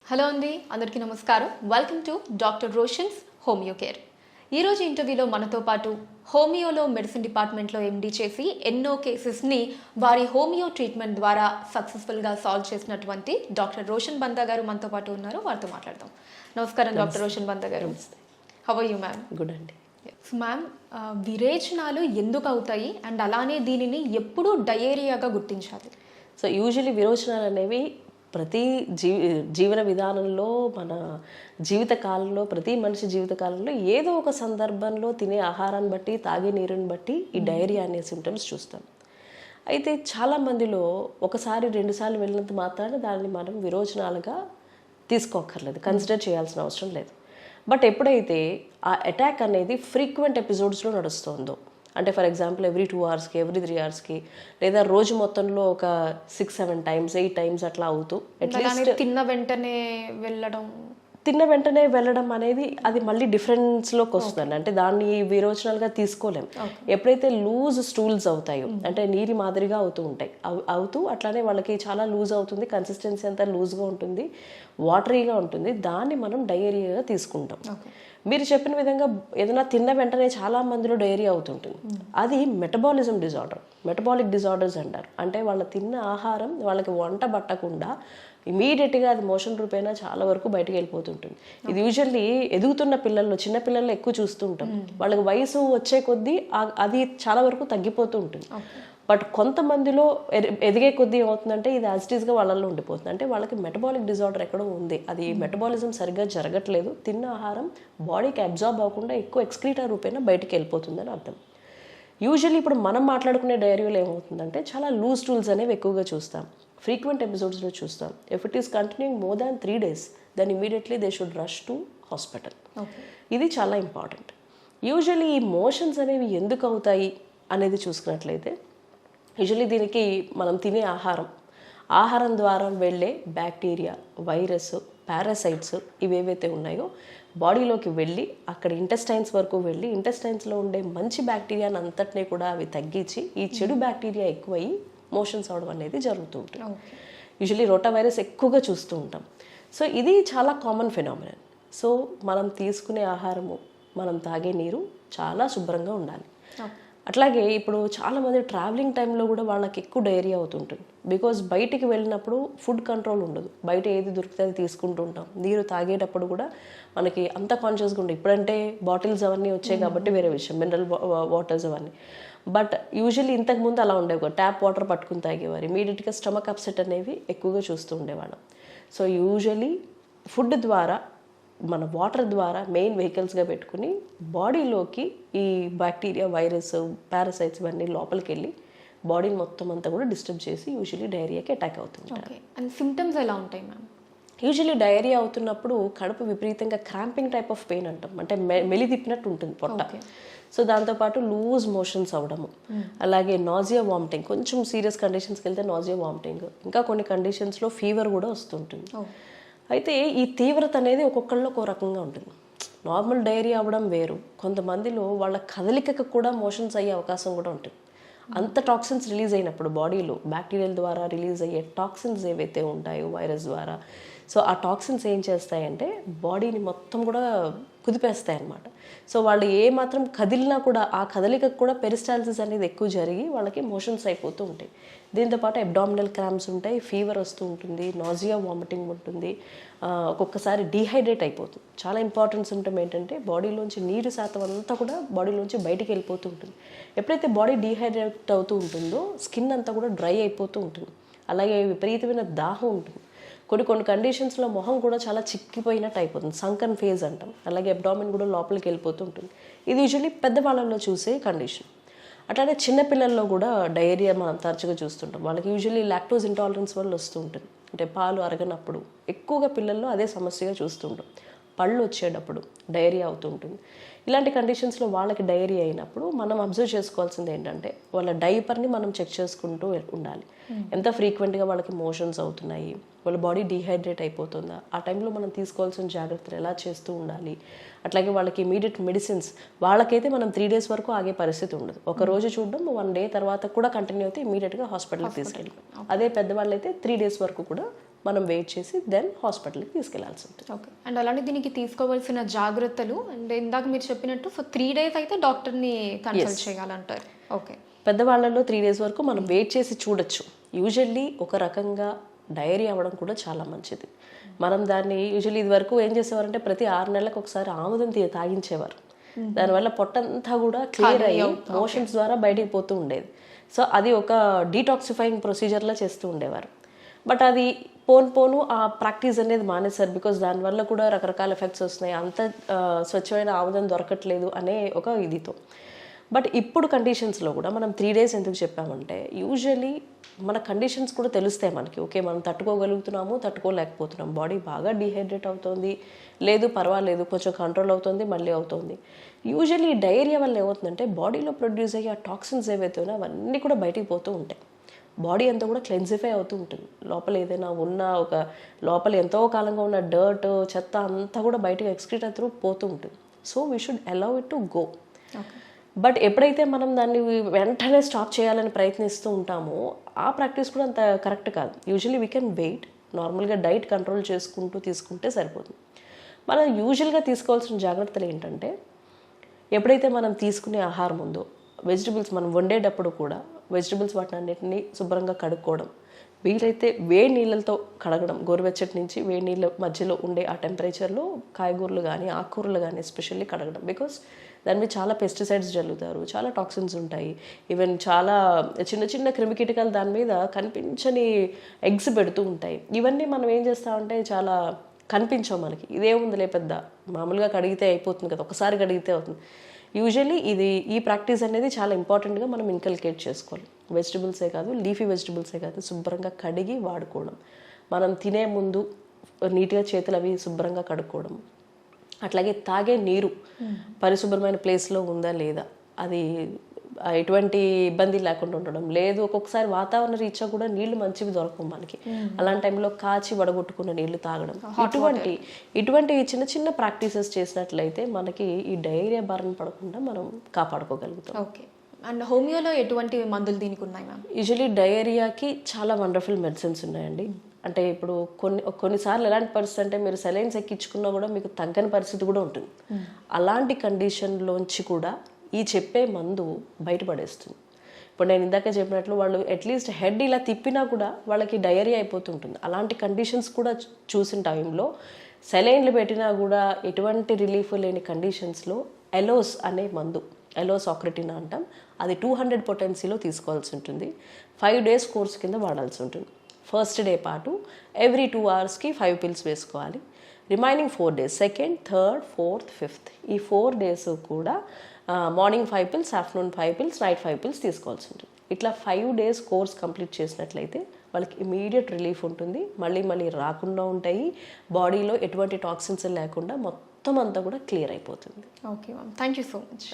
Hello అండి, అందరికీ నమస్కారం. Welcome to doctor Roshan's homeo care. ఈరోజు ఇంటర్వ్యూలో మనతో పాటు హోమియోలో మెడిసిన్ డిపార్ట్మెంట్లో ఎండీ చేసి ఎన్నో కేసెస్ని వారి హోమియో ట్రీట్మెంట్ ద్వారా సక్సెస్ఫుల్గా సాల్వ్ చేసినటువంటి డాక్టర్ రోషన్ బందా గారు మనతో పాటు ఉన్నారు. వారితో మాట్లాడదాం. నమస్కారం డాక్టర్ రోషన్ బందా గారు. How are you ma'am? Good అండి. మ్యామ్, విరేచనాలు ఎందుకు అవుతాయి అండ్ అలానే దీనిని ఎప్పుడు డయేరియాగా గుర్తించాలి? సో యూజువలీ విరోచనాలు అనేవి ప్రతి జీవన విధానంలో మన జీవితకాలంలో ప్రతి మనిషి జీవితకాలంలో ఏదో ఒక సందర్భంలో తినే ఆహారాన్ని బట్టి తాగే నీరుని బట్టి ఈ డయేరియా అనే సిమ్టమ్స్ చూస్తాం. అయితే చాలామందిలో ఒకసారి రెండుసార్లు వెళ్ళినంత మాత్రాన దాన్ని మనం విరోచనాలుగా తీసుకోక్కర్లేదు, కన్సిడర్ చేయాల్సిన అవసరం లేదు. బట్ ఎప్పుడైతే ఆ అటాక్ అనేది ఫ్రీక్వెంట్ ఎపిసోడ్స్లో నడుస్తుందో, అంటే ఫర్ ఎగ్జాంపుల్ ఎవ్రీ 2 అవర్స్కి ఎవ్రీ 3 అవర్స్కి లేదా రోజు మొత్తంలో ఒక 6-7 టైమ్స్ 8 టైమ్స్ అట్లా అవుతూ అట్లీస్ట్ తిన్న వెంటనే వెళ్ళడం అనేది అది మళ్ళీ డిఫరెన్స్లోకి వస్తుందండి. అంటే దాన్ని విరోచనాలుగా తీసుకోలేం. ఎప్పుడైతే లూజ్ స్టూల్స్ అవుతాయో, అంటే నీరి మాదిరిగా అవుతూ ఉంటాయి, అవుతూ అట్లానే వాళ్ళకి చాలా లూజ్ అవుతుంది, కన్సిస్టెన్సీ అంతా లూజ్గా ఉంటుంది, వాటరీగా ఉంటుంది, దాన్ని మనం డయేరియాగా తీసుకుంటాం. మీరు చెప్పిన విధంగా ఏదైనా తిన్న వెంటనే చాలా మందిలో డయేరియా అవుతుంటుంది. అది మెటబాలిజం డిజార్డర్, మెటబాలిక్ డిజార్డర్స్ అంటారు. అంటే వాళ్ళ తిన్న ఆహారం వాళ్ళకి వంట పట్టకుండా ఇమీడియట్గా అది మోషన్ రూపేణా చాలా వరకు బయటకు వెళ్ళిపోతుంటుంది. ఇది యూజువల్లీ ఎదుగుతున్న పిల్లల్లో, చిన్న పిల్లల్లో ఎక్కువ చూస్తూ ఉంటాం. వాళ్ళకి వయసు వచ్చే కొద్దీ అది చాలా వరకు తగ్గిపోతూ ఉంటుంది. బట్ కొంతమందిలో ఎదిగే కొద్దీ ఏమవుతుందంటే ఇది యాజిటీస్గా వాళ్ళల్లో ఉండిపోతుంది. అంటే వాళ్ళకి మెటబాలిక్ డిజార్డర్ ఎక్కడో ఉంది, అది మెటబాలిజం సరిగ్గా జరగట్లేదు, తిన్న ఆహారం బాడీకి అబ్జార్బ్ అవ్వకుండా ఎక్కువ ఎక్స్క్రీటా రూపేణా బయటికి వెళ్ళిపోతుందని అర్థం. యూజువల్లీ ఇప్పుడు మనం మాట్లాడుకునే డయేరియాలో ఏమవుతుందంటే చాలా లూజ్ టూల్స్ అనేవి ఎక్కువగా చూస్తాం, ఫ్రీక్వెంట్ ఎపిసోడ్స్లో చూస్తాం. If it is continuing more than 3 days then immediately they should rush to hospital. ఇది చాలా ఇంపార్టెంట్. యూజువల్లీ ఈ మోషన్స్ అనేవి ఎందుకు అవుతాయి అనేది చూసుకున్నట్లయితే, యూజువల్లీ దీనికి మనం తినే ఆహారం ద్వారా వెళ్ళే బ్యాక్టీరియా, వైరస్, పారాసైట్స్ ఇవేవైతే ఉన్నాయో బాడీలోకి వెళ్ళి అక్కడ ఇంటెస్టైన్స్ వరకు వెళ్ళి ఇంటెస్టైన్స్లో ఉండే మంచి బ్యాక్టీరియాని అంతటినీ కూడా అవి తగ్గించి ఈ చెడు బ్యాక్టీరియా ఎక్కువయ్యి మోషన్స్ అవడం అనేది జరుగుతూ ఉంటుంది. యూజువల్లీ రోటా వైరస్ ఎక్కువగా చూస్తూ ఉంటాం. సో ఇది చాలా కామన్ ఫెనామినన్. సో మనం తీసుకునే ఆహారము, మనం తాగే నీరు చాలా శుభ్రంగా ఉండాలి. అట్లాగే ఇప్పుడు చాలామంది ట్రావెలింగ్ టైంలో కూడా వాళ్ళకి ఎక్కువ డయేరియా అవుతుంటుంది. బికాజ్ బయటికి వెళ్ళినప్పుడు ఫుడ్ కంట్రోల్ ఉండదు, బయట ఏది దొరికితే అది తీసుకుంటూ ఉంటాం. నీరు తాగేటప్పుడు కూడా మనకి అంత కాన్షియస్గా ఉండదు. ఇప్పుడంటే బాటిల్స్ అవన్నీ వచ్చాయి కాబట్టి వేరే విషయం, మినరల్ వాటర్స్ అవన్నీ. బట్ యూజువల్లీ ఇంతకుముందు అలా ఉండేవి, ట్యాప్ వాటర్ పట్టుకుని తాగేవారు, ఇమీడియట్గా స్టమక్ అప్సెట్ అనేవి ఎక్కువగా చూస్తూ ఉండేవాళ్ళం. సో యూజువల్లీ ఫుడ్ ద్వారా, మన వాటర్ ద్వారా మెయిన్ వెహికల్స్గా పెట్టుకుని బాడీలోకి ఈ బ్యాక్టీరియా, వైరస్, పారాసైట్స్ ఇవన్నీ లోపలికి వెళ్ళి బాడీని మొత్తం అంతా కూడా డిస్టర్బ్ చేసి యూజువల్లీ డయేరియాకి అటాక్ అవుతుంటారు. అండ్ సిమ్టమ్స్ ఎలా ఉంటాయి మ్యామ్? యూజువల్లీ డయేరియా అవుతున్నప్పుడు కడుపు విపరీతంగా క్రాంపింగ్ టైప్ ఆఫ్ పెయిన్ అంటాం, అంటే మెలిదిప్పినట్టు ఉంటుంది పొట్ట. సో దాంతోపాటు లూజ్ మోషన్స్ అవ్వడము, అలాగే నాజియా, వామిటింగ్, కొంచెం సీరియస్ కండిషన్స్కి వెళ్తే నాజియా, వామిటింగ్, ఇంకా కొన్ని కండిషన్స్లో ఫీవర్ కూడా వస్తుంటుంది. అయితే ఈ తీవ్రత అనేది ఒక్కొక్కళ్ళు ఒక రకంగా ఉంటుంది. నార్మల్ డయేరియా అవ్వడం వేరు, కొంతమందిలో వాళ్ళ కదలికకు కూడా మోషన్స్ అయ్యే అవకాశం కూడా ఉంటుంది. అంత టాక్సిన్స్ రిలీజ్ అయినప్పుడు బాడీలో బ్యాక్టీరియల్ ద్వారా రిలీజ్ అయ్యే టాక్సిన్స్ ఏవైతే ఉంటాయో వైరస్ ద్వారా, సో ఆ టాక్సిన్స్ ఏం చేస్తాయంటే బాడీని మొత్తం కూడా కుదిపేస్తాయి అన్నమాట. సో వాళ్ళు ఏ మాత్రం కదిలినా కూడా ఆ కదలికకు కూడా పెరిస్టాల్సిస్ అనేది ఎక్కువ జరిగి వాళ్ళకి మోషన్స్ అయిపోతూ ఉంటాయి. దీంతోపాటు అబ్డామినల్ క్రాంప్స్ ఉంటాయి, ఫీవర్ వస్తూ ఉంటుంది, నాజియా, వామిటింగ్ ఉంటుంది, ఒక్కొక్కసారి డీహైడ్రేట్ అయిపోతుంది. చాలా ఇంపార్టెంట్ సిమ్టమ్ ఏంటంటే బాడీలోంచి నీరు శాతం అంతా కూడా బాడీలోంచి బయటికి వెళ్ళిపోతూ ఉంటుంది. ఎప్పుడైతే బాడీ డీహైడ్రేట్ అవుతూ ఉంటుందో స్కిన్ అంతా కూడా డ్రై అయిపోతూ ఉంటుంది. అలాగే విపరీతమైన దాహం ఉంటుంది. కొన్ని కండిషన్స్లో మొహం కూడా చాలా చిక్కిపోయినట్టు అయిపోతుంది, సంకన్ ఫేజ్ అంటాం. అలాగే అబ్డామిన్ కూడా లోపలికి వెళ్ళిపోతూ ఉంటుంది. ఇది యూజువల్లీ పెద్దవాళ్ళలో చూసే కండిషన్. అట్లానే చిన్నపిల్లల్లో కూడా డయేరియా మనం తరచుగా చూస్తుంటాం. వాళ్ళకి యూజువల్లీ లాక్టోజ్ ఇంటాలరెన్స్ వల్ల వస్తూ ఉంటుంది, అంటే పాలు అరగనప్పుడు ఎక్కువగా పిల్లల్లో అదే సమస్యగా చూస్తుంటాం. పళ్ళు వచ్చేటప్పుడు డయేరియా అవుతూ ఉంటుంది. ఇలాంటి కండిషన్స్లో వాళ్ళకి డయేరియా అయినప్పుడు మనం అబ్జర్వ్ చేసుకోవాల్సింది ఏంటంటే వాళ్ళ డైపర్ని మనం చెక్ చేసుకుంటూ ఉండాలి. ఎంత ఫ్రీక్వెంట్గా వాళ్ళకి మోషన్స్ అవుతున్నాయి, వాళ్ళ బాడీ డీహైడ్రేట్ అయిపోతుందా, ఆ టైంలో మనం తీసుకోవాల్సిన జాగ్రత్తలు ఎలా చేస్తూ ఉండాలి. అట్లాగే వాళ్ళకి ఇమీడియట్ మెడిసిన్స్, వాళ్ళకైతే మనం 3 days వరకు ఆగే పరిస్థితి ఉండదు. ఒక రోజు చూడడం, 1 day తర్వాత కూడా కంటిన్యూ అయితే ఇమీడియట్గా హాస్పిటల్కి తీసుకెళ్ళి, అదే పెద్దవాళ్ళు అయితే 3 days వరకు కూడా మనం వెయిట్ చేసి దెన్ హాస్పిటల్కి తీసుకెళ్లాల్సి ఉంటుంది. ఓకే. అండ్ అలానే దీనికి తీసుకోవాల్సిన జాగ్రత్తలు అండ్ ఇందాక మీరు చెప్పినట్టు ఫర్ 3 days అయితే డాక్టర్ని కన్సల్ట్ చేయాలంటారు. ఓకే. పెద్దవాళ్ళలో 3 days వరకు మనం వెయిట్ చేసి చూడొచ్చు. యూజువల్లీ ఒక రకంగా డైరీ అవ్వడం కూడా చాలా మంచిది. మనం దాన్ని యూజువల్లీ ఇది వరకు ఏం చేసేవారంటే ప్రతి 6 నెలలకు ఒకసారి ఆముదం తాగించేవారు. దానివల్ల పొట్టంతా కూడా క్లియర్ అయ్యి మోషన్స్ ద్వారా బయటికి పోతూ ఉండేది. సో అది ఒక డీటాక్సిఫైయింగ్ ప్రొసీజర్లా చేస్తూ ఉండేవారు. బట్ అది పోను ఆ ప్రాక్టీస్ అనేది మానేశారు. బికాస్ దానివల్ల కూడా రకరకాల ఎఫెక్ట్స్ వస్తున్నాయి, అంత స్వచ్ఛమైన ఆముదం దొరకట్లేదు అనే ఒక ఇదితో. బట్ ఇప్పుడు కండిషన్స్లో కూడా మనం 3 days ఎందుకు చెప్పామంటే యూజువల్లీ మన కండిషన్స్ కూడా తెలుస్తాయి మనకి. ఓకే, మనం తట్టుకోగలుగుతున్నాము, తట్టుకోలేకపోతున్నాం, బాడీ బాగా డీహైడ్రేట్ అవుతుంది, లేదు పర్వాలేదు కొంచెం కంట్రోల్ అవుతుంది, మళ్ళీ అవుతుంది. యూజువల్లీ ఈ డయేరియా వల్ల ఏమవుతుందంటే బాడీలో ప్రొడ్యూస్ అయ్యే ఆ టాక్సిన్స్ ఏవైతే ఉన్నాయో అవన్నీ కూడా బయటికి పోతూ ఉంటాయి. బాడీ అంతా కూడా క్లెన్సిఫై అవుతూ ఉంటుంది. లోపల ఏదైనా ఉన్న ఒక లోపల ఎంతో కాలంగా ఉన్న డర్ట్ చెత్త అంతా కూడా బయటకు ఎక్స్క్రీట్ అవుతూ పోతూ ఉంటుంది. So we should allow it to go. But ఎప్పుడైతే మనం దాన్ని వెంటనే స్టాప్ చేయాలని ప్రయత్నిస్తూ ఉంటామో ఆ ప్రాక్టీస్ కూడా అంత కరెక్ట్ కాదు. యూజువల్లీ వీ కెన్ వెయిట్, నార్మల్గా డైట్ కంట్రోల్ చేసుకుంటూ తీసుకుంటే సరిపోతుంది. మనం యూజువల్గా తీసుకోవాల్సిన జాగ్రత్తలు ఏంటంటే ఎప్పుడైతే మనం తీసుకునే ఆహారం ఉందో వెజిటబుల్స్ మనం వండేటప్పుడు కూడా వెజిటబుల్స్ వాటిని అన్నిటిని శుభ్రంగా కడుక్కోవడం, వీలైతే వేడి నీళ్ళతో కడగడం, గోరువెచ్చటి నుంచి వేడి నీళ్ళ మధ్యలో ఉండే ఆ టెంపరేచర్లో కాయగూరలు కానీ ఆకుకూరలు కానీ ఎస్పెషల్లీ కడగడం. బికాస్ దాని మీద చాలా పెస్టిసైడ్స్ జల్లుతారు, చాలా టాక్సిన్స్ ఉంటాయి, ఈవెన్ చాలా చిన్న చిన్న క్రిమికీటకాలు దాని మీద కనిపించని ఎగ్స్ పెడుతూ ఉంటాయి. ఇవన్నీ మనం ఏం చేస్తామంటే చాలా కనిపించవు మనకి, ఇదేముందిలే పెద్ద మామూలుగా కడిగితే అయిపోతుంది కదా, ఒకసారి కడిగితే అవుతుంది. యూజువల్లీ ఈ ప్రాక్టీస్ అనేది చాలా ఇంపార్టెంట్గా మనం ఇన్కల్కేట్ చేసుకోవాలి. వెజిటబుల్సే కాదు, లీఫీ వెజిటబుల్సే కాదు, శుభ్రంగా కడిగి వాడుకోవడం, మనం తినే ముందు నీట్గా చేతులు అవి శుభ్రంగా కడుక్కోవడం, అట్లాగే తాగే నీరు పరిశుభ్రమైన ప్లేస్లో ఉందా లేదా, అది ఎటువంటి ఇబ్బంది లేకుండా ఉండడం. లేదు ఒక్కొక్కసారి వాతావరణ రీత్యా కూడా నీళ్లు మంచివి దొరకవు మనకి, అలాంటి టైంలో కాచి వడగొట్టుకున్న నీళ్లు తాగడం, ఇటువంటి చిన్న చిన్న ప్రాక్టీసెస్ చేసినట్లయితే మనకి ఈ డయేరియా బారిన పడకుండా మనం కాపాడుకోగలుగుతాం. ఓకే. అండ్ హోమియోలో ఎటువంటి మందులు దీనికి ఉన్నాయి మ్యామ్? యూజువలీ డయేరియాకి చాలా వండర్ఫుల్ మెడిసిన్స్ ఉన్నాయండి. అంటే ఇప్పుడు కొన్నిసార్లు ఎలాంటి పరిస్థితి అంటే మీరు సెలైన్స్ ఎక్కించుకున్నా కూడా మీకు తగ్గని పరిస్థితి కూడా ఉంటుంది. అలాంటి కండిషన్లోంచి కూడా ఈ చెప్పే మందు బయటపడేస్తుంది. ఇప్పుడు నేను ఇందాక చెప్పినట్లు వాళ్ళు అట్లీస్ట్ హెడ్ ఇలా తిప్పినా కూడా వాళ్ళకి డయేరియా అయిపోతుంటుంది. అలాంటి కండిషన్స్ కూడా చూసిన టైంలో సెలైన్లు పెట్టినా కూడా ఎటువంటి రిలీఫ్ లేని కండిషన్స్లో ఎలోస్ అనే మందు, ఎలోసాక్రిటిన్ అంటాం, అది 200 పొటెన్సీలో తీసుకోవాల్సి ఉంటుంది. 5 days కోర్స్ కింద వాడాల్సి ఉంటుంది. ఫస్ట్ డే పాటు ఎవ్రీ 2 hours 5 pills వేసుకోవాలి. Remaining 4 days, second, third, fourth, fifth, ఈ 4 days కూడా morning 5 pills, afternoon 5 pills, night 5 pills తీసుకోవాల్సి ఉంటుంది. ఇట్లా 5 days కోర్స్ కంప్లీట్ చేసినట్లయితే వాళ్ళకి ఇమీడియట్ రిలీఫ్ ఉంటుంది, మళ్ళీ రాకుండా ఉంటాయి, బాడీలో ఎటువంటి టాక్సిన్స్ లేకుండా మొత్తం అంతా కూడా క్లియర్ అయిపోతుంది. Okay ma'am, thank you so much.